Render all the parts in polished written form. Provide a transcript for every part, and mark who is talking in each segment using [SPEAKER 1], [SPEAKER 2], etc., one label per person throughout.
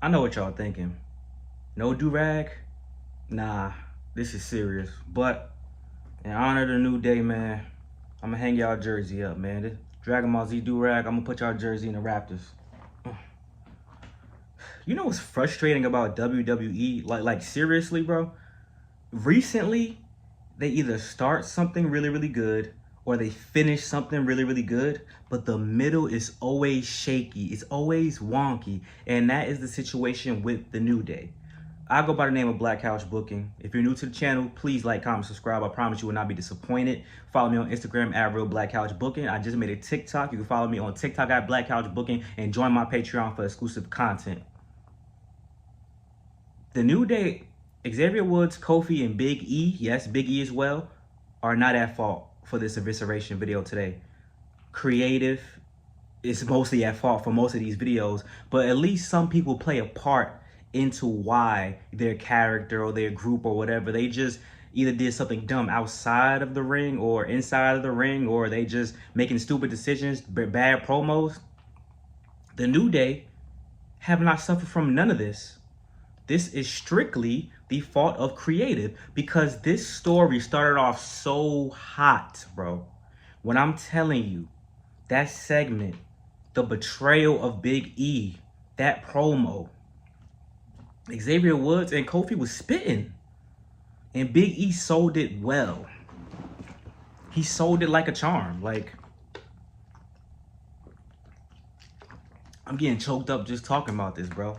[SPEAKER 1] I know what y'all thinking. No do-rag? Nah, this is serious. But in honor of the New Day, man, I'm gonna hang y'all jersey up, man. This Dragon Ball Z do-rag, I'm gonna put y'all jersey in the Raptors. You know what's frustrating about WWE? Like seriously, bro? Recently, they either start something really, really good or they finish something really, really good, but the middle is always shaky. It's always wonky. And that is the situation with the New Day. I go by the name of Black Couch Booking. If you're new to the channel, please like, comment, subscribe. I promise you will not be disappointed. Follow me on Instagram at Real Black Couch Booking. I just made a TikTok. You can follow me on TikTok at Black Couch Booking and join my Patreon for exclusive content. The New Day, Xavier Woods, Kofi, and Big E, yes, Big E as well, are not at fault for this Evisceration video today. Creative is mostly at fault for most of these videos, but at least some people play a part into why their character or their group or whatever, they just either did something dumb outside of the ring or inside of the ring, or they just making stupid decisions, bad promos. The New Day have not suffered from none of this. This is strictly the fault of creative, because this story started off so hot, bro. When I'm telling you, that segment, the betrayal of Big E, that promo, Xavier Woods and Kofi was spitting, and Big E sold it well. He sold it like a charm. Like, I'm getting choked up just talking about this, bro.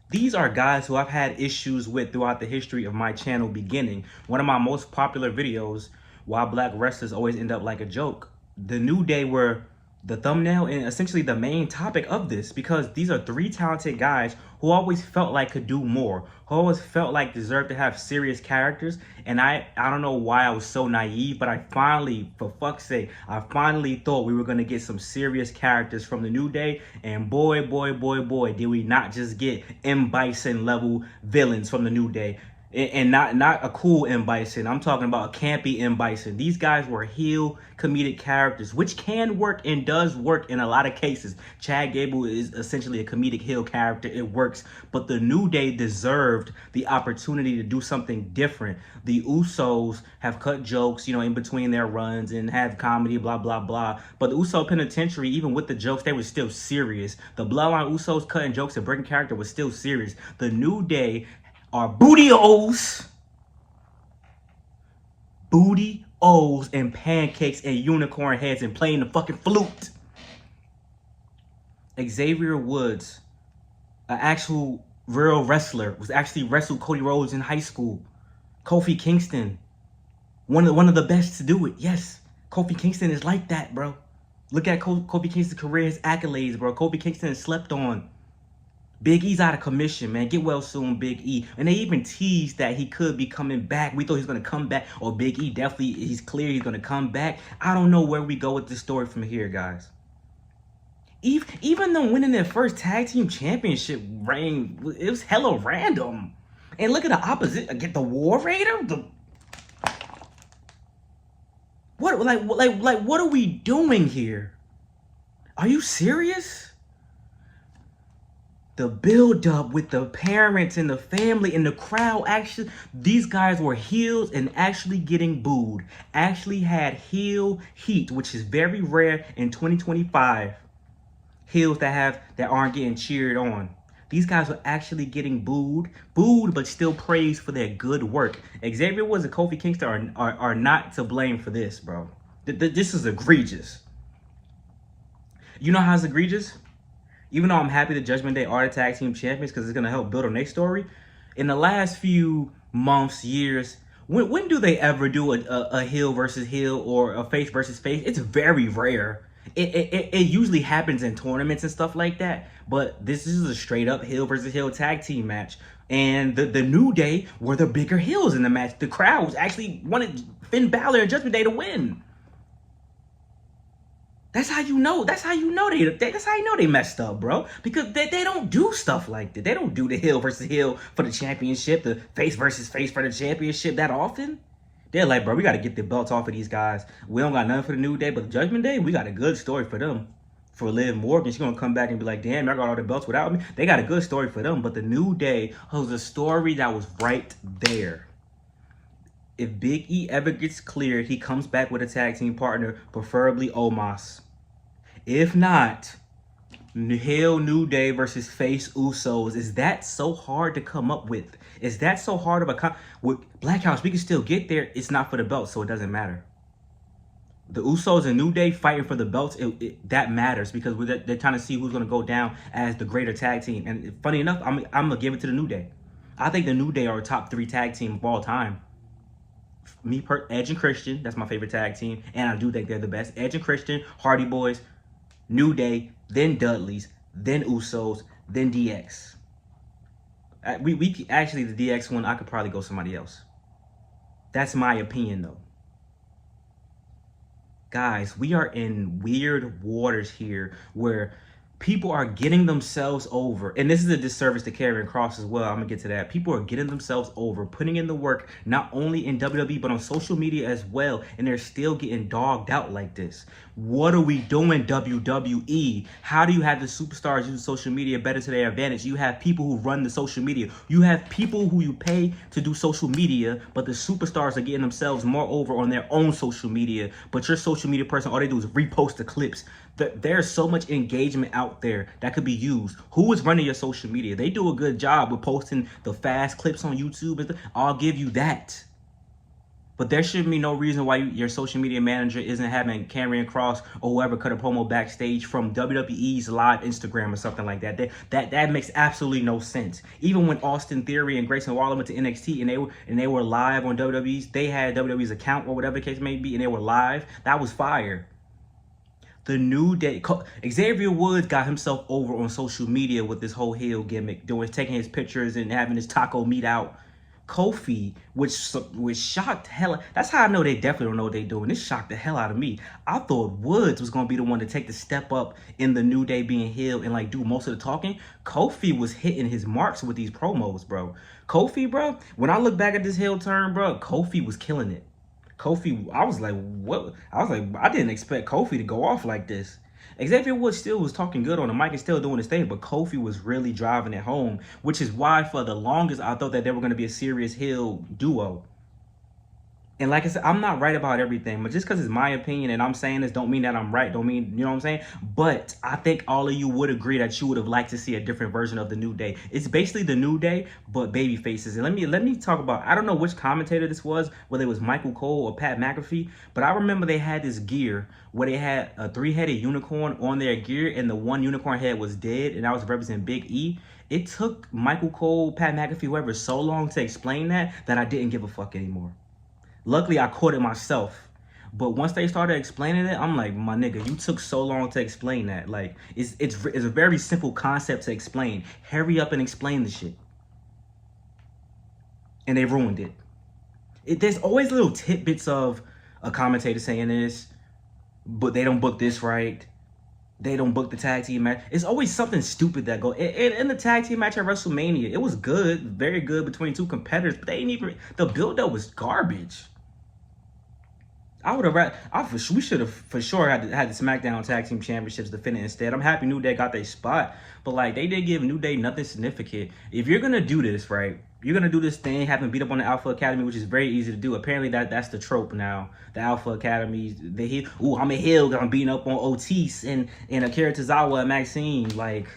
[SPEAKER 1] These are guys who I've had issues with throughout the history of my channel beginning. One of my most popular videos, Why Black Wrestlers Always End Up Like a Joke. The New Day were the thumbnail and essentially the main topic of this, because these are three talented guys who always felt like could do more, who always felt like deserved to have serious characters. And I don't know why I was so naive, but I finally, for fuck's sake, I finally thought we were going to get some serious characters from the New Day. And boy, did we not just get M. Bison level villains from the New Day. And not a cool M. Bison. I'm talking about a campy M. Bison. These guys were heel comedic characters, which can work and does work in a lot of cases. Chad Gable is essentially a comedic heel character. It works. But the New Day deserved the opportunity to do something different. The Usos have cut jokes, you know, in between their runs and have comedy, blah, blah, blah. But the Uso Penitentiary, even with the jokes, they were still serious. The Bloodline Usos cutting jokes and breaking character was still serious. The New Day are booty-os and pancakes and unicorn heads and playing the fucking flute. Xavier Woods, an actual real wrestler, was actually wrestled Cody Rhodes in high school. Kofi Kingston, one of the best to do it. Yes, Kofi Kingston is like that, bro. Look at Kofi Kingston's career, his accolades, bro. Kofi Kingston is slept on. Big E's out of commission, man. Get well soon, Big E. And they even teased that he could be coming back. We thought he was going to come back. Or Big E, definitely, he's clear he's going to come back. I don't know where we go with this story from here, guys. Even though winning their first tag team championship reign, it was hella random. And look at the opposite. Get the War Raider? What are we doing here? Are you serious? The build-up with the parents and the family and the crowd, actually, these guys were heels and actually getting booed. Actually had heel heat, which is very rare in 2025. Heels that aren't getting cheered on. These guys were actually getting booed, but still praised for their good work. Xavier Woods and Kofi Kingston are not to blame for this, bro. This is egregious. You know how it's egregious? Even though I'm happy the Judgment Day are the tag team champions because it's going to help build on their story, in the last few months, years, when do they ever do a heel versus heel or a face versus face? It's very rare. It usually happens in tournaments and stuff like that, but this is a straight up heel versus heel tag team match. And the New Day were the bigger heels in the match. The crowd actually wanted Finn Balor and Judgment Day to win. That's how you know. That's how you know they messed up, bro. Because they don't do stuff like that. They don't do the heel versus heel for the championship, the face versus face for the championship that often. They're like, bro, we got to get the belts off of these guys. We don't got nothing for the New Day, but the Judgment Day, we got a good story for them. for Liv Morgan. She's gonna come back and be like, damn, I got all the belts without me. They got a good story for them, but the New Day was a story that was right there. If Big E ever gets cleared, he comes back with a tag team partner, preferably Omos. If not, Hell New Day versus Face Usos. Is that so hard to come up with? Is that so hard of a with Black House? We can still get there. It's not for the belt, so it doesn't matter. The Usos and New Day fighting for the belts, that matters because they're trying to see who's going to go down as the greater tag team. And funny enough, I'm going to give it to the New Day. I think the New Day are a top 3 tag team of all time. Edge and Christian, that's my favorite tag team, and I do think they're the best. Edge and Christian, Hardy Boys, New Day, then Dudleys, then Usos, then DX. We actually, the DX one, I could probably go somebody else. That's my opinion, though. Guys, we are in weird waters here where people are getting themselves over, and this is a disservice to Karrion Kross as well. I'm gonna get to that. People are getting themselves over, putting in the work, not only in WWE, but on social media as well, and they're still getting dogged out like this. What are we doing, WWE? How do you have the superstars use social media better to their advantage? You have people who run the social media. You have people who you pay to do social media, but the superstars are getting themselves more over on their own social media. But your social media person, all they do is repost the clips. There's so much engagement out there that could be used. Who is running your social media? They do a good job with posting the fast clips on YouTube. I'll give you that. But there shouldn't be no reason why your social media manager isn't having Karrion Kross or whoever cut a promo backstage from WWE's live Instagram or something like that. That makes absolutely no sense. Even when Austin Theory and Grayson Waller went to NXT and they were live on WWE's, they had WWE's account or whatever the case may be, and they were live. That was fire. The New Day, Xavier Woods got himself over on social media with this whole heel gimmick, taking his pictures and having his taco meat out. Kofi, which shocked the hell. That's how I know they definitely don't know what they're doing. This shocked the hell out of me. I thought Woods was gonna be the one to take the step up in the New Day being heel and like do most of the talking. Kofi was hitting his marks with these promos, bro. Kofi, bro. When I look back at this heel turn, bro, Kofi was killing it. Kofi, I was like, what? I was like, I didn't expect Kofi to go off like this. Xavier Woods still was talking good on the mic and still doing his thing, but Kofi was really driving it home, which is why for the longest I thought that they were going to be a serious heel duo. And like I said, I'm not right about everything, but just because it's my opinion and I'm saying this don't mean that I'm right. Don't mean, you know what I'm saying? But I think all of you would agree that you would have liked to see a different version of the New Day. It's basically the New Day, but baby faces. And let me talk about, I don't know which commentator this was, whether it was Michael Cole or Pat McAfee, but I remember they had this gear where they had a 3-headed unicorn on their gear and the one unicorn head was dead, and that was representing Big E. It took Michael Cole, Pat McAfee, whoever, so long to explain that I didn't give a fuck anymore. Luckily, I caught it myself. But once they started explaining it, I'm like, my nigga, you took so long to explain that. Like, it's a very simple concept to explain. Hurry up and explain the shit. And they ruined it. There's always little tidbits of a commentator saying this, but they don't book this right. They don't book the tag team match. It's always something stupid that goes. In the tag team match at WrestleMania, it was good, very good between two competitors, but they ain't even, the build-up was garbage. We should have for sure had the SmackDown Tag Team Championships defended instead. I'm happy New Day got their spot, but like they didn't give New Day nothing significant. If you're gonna do this, right, you're gonna do this thing, have them beat up on the Alpha Academy, which is very easy to do. Apparently that's the trope now. The Alpha Academy, I'm a heel, I'm beating up on Otis and Akira Tozawa and Maxine. Like,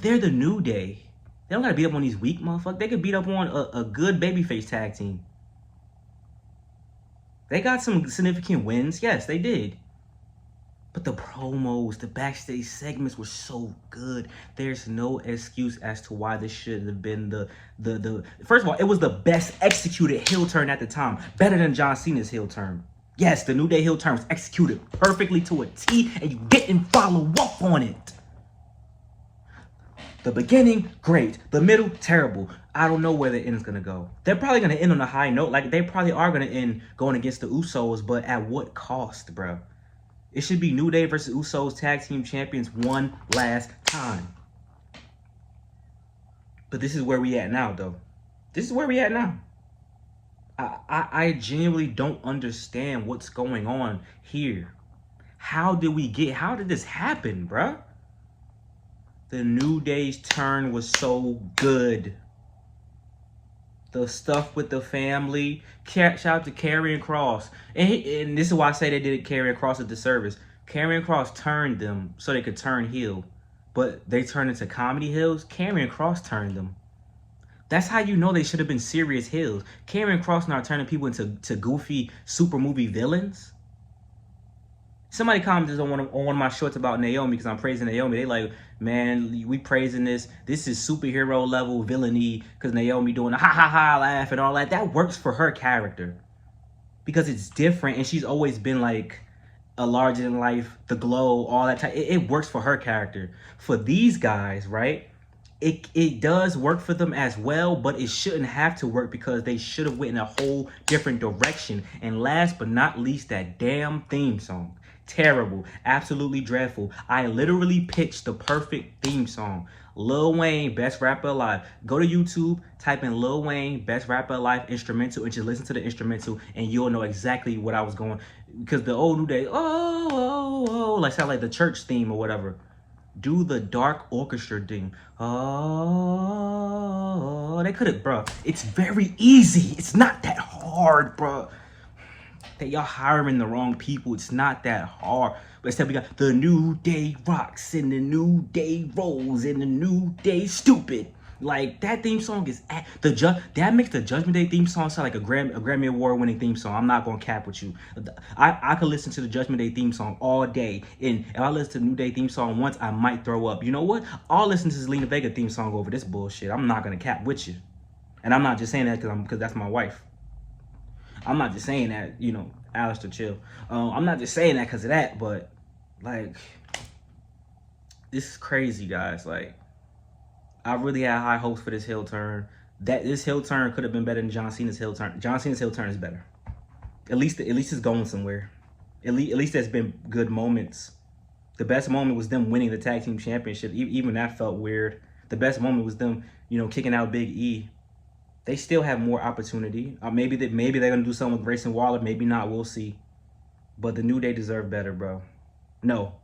[SPEAKER 1] they're the New Day. They don't gotta beat up on these weak motherfuckers. They could beat up on a good babyface tag team. They got some significant wins. Yes, they did. But the promos, the backstage segments were so good. There's no excuse as to why this should have been the first of all, it was the best executed heel turn at the time. Better than John Cena's heel turn. Yes, the New Day heel turn was executed perfectly to a T, and you didn't follow up on it. The beginning, great. The middle, terrible. I don't know where the end is going to go. They're probably going to end on a high note. Like, they probably are going to end going against the Usos, but at what cost, bro? It should be New Day versus Usos Tag Team Champions one last time. But this is where we at now, though. This is where we at now. I genuinely don't understand what's going on here. How did this happen, bruh? The New Day's turn was so good. The stuff with the family. Shout out to Karrion Kross. And this is why I say they did Karrion Kross a disservice. Karrion Kross turned them so they could turn heel. But they turned into comedy heels. Karrion Kross turned them. That's how you know they should have been serious heels. Karrion Kross not turning people into goofy super movie villains. Somebody commented on one of my shorts about Naomi because I'm praising Naomi. They like, man, we praising this. This is superhero level villainy because Naomi doing the ha ha ha laugh and all that. That works for her character because it's different and she's always been like a larger than life, the glow, all that type. It works for her character. For these guys, right? It does work for them as well, but it shouldn't have to work because they should have went in a whole different direction. And last but not least, that damn theme song. Terrible. Absolutely dreadful. I literally pitched the perfect theme song. Lil Wayne, Best Rapper Alive. Go to YouTube, type in Lil Wayne, Best Rapper Alive instrumental, and just listen to the instrumental, and you'll know exactly what I was going. Because the old New Day, like sound like the church theme or whatever. Do the dark orchestra thing. Oh, they could have, bro. It's very easy. It's not that hard, bro. That y'all hiring the wrong people. It's not that hard. But instead we got the New Day rocks and the New Day rolls and the New Day stupid. Like that theme song is that makes the Judgment Day theme song sound like a Grammy Award winning theme song. I'm not gonna cap with you. I could listen to the Judgment Day theme song all day, and if I listen to the New Day theme song once, I might throw up. You know what? I'll listen to this Lena Vega theme song over this bullshit. I'm not gonna cap with you, and I'm not just saying that because that's my wife. I'm not just saying that, you know, Alistair, chill. I'm not just saying that because of that, but like, this is crazy, guys. Like, I really had high hopes for this heel turn. This heel turn could have been better than John Cena's heel turn. John Cena's heel turn is better. At least it's going somewhere. At least there's been good moments. The best moment was them winning the tag team championship. Even that felt weird. The best moment was them, you know, kicking out Big E. They still have more opportunity. Maybe they're gonna do something with Grayson Waller. Maybe not. We'll see. But the New Day deserve better, bro. No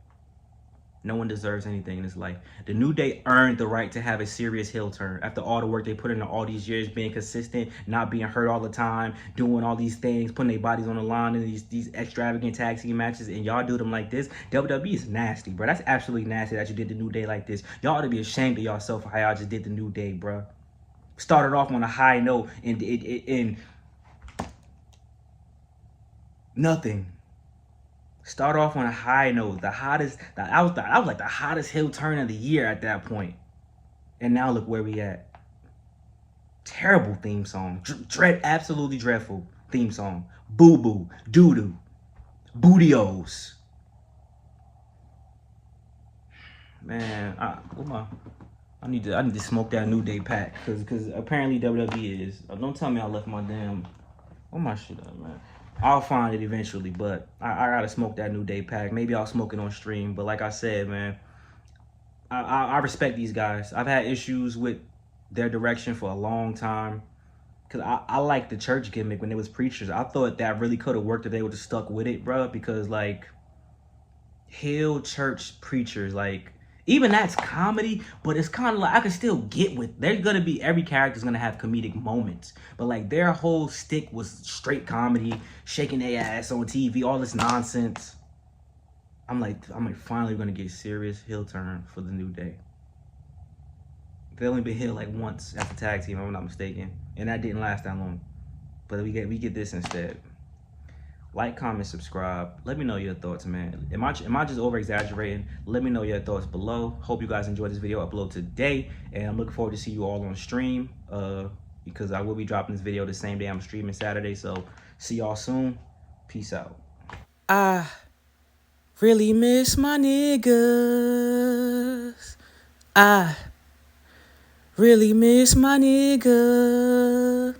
[SPEAKER 1] one deserves anything in this life. The New Day earned the right to have a serious heel turn after all the work they put into all these years, being consistent, not being hurt all the time, doing all these things, putting their bodies on the line in these extravagant tag team matches, and y'all do them like this. WWE is nasty, bro. That's absolutely nasty that you did the New Day like this. Y'all ought to be ashamed of yourself for how y'all just did the New Day, bro. Started off on a high note and nothing. Start off on a high note. I was like the hottest heel turn of the year at that point. And now look where we at. Terrible theme song. Absolutely dreadful theme song. Boo boo, doo doo, bootios. Man, I need to smoke that New Day pack because apparently WWE is. Don't tell me I left my damn. Where my shit at, man? I'll find it eventually, but I gotta smoke that New Day pack. Maybe I'll smoke it on stream. But like I said, man, I respect these guys. I've had issues with their direction for a long time because I like the church gimmick when it was preachers. I thought that really could have worked if they would have stuck with it, bro. Because like heel church preachers, like. Even that's comedy, but it's kind of like I can still get with. There's gonna be every character's gonna have comedic moments, but like their whole stick was straight comedy, shaking their ass on TV, all this nonsense. I'm like finally gonna get serious heel turn for the New Day. They only been heel like once as a tag team, if I'm not mistaken, and that didn't last that long. But we get this instead. Like, comment, subscribe. Let me know your thoughts, man. Am I just over-exaggerating? Let me know your thoughts below. Hope you guys enjoyed this video upload today. And I'm looking forward to see you all on stream. Because I will be dropping this video the same day I'm streaming Saturday. So, see y'all soon. Peace out. I really miss my niggas. I really miss my niggas.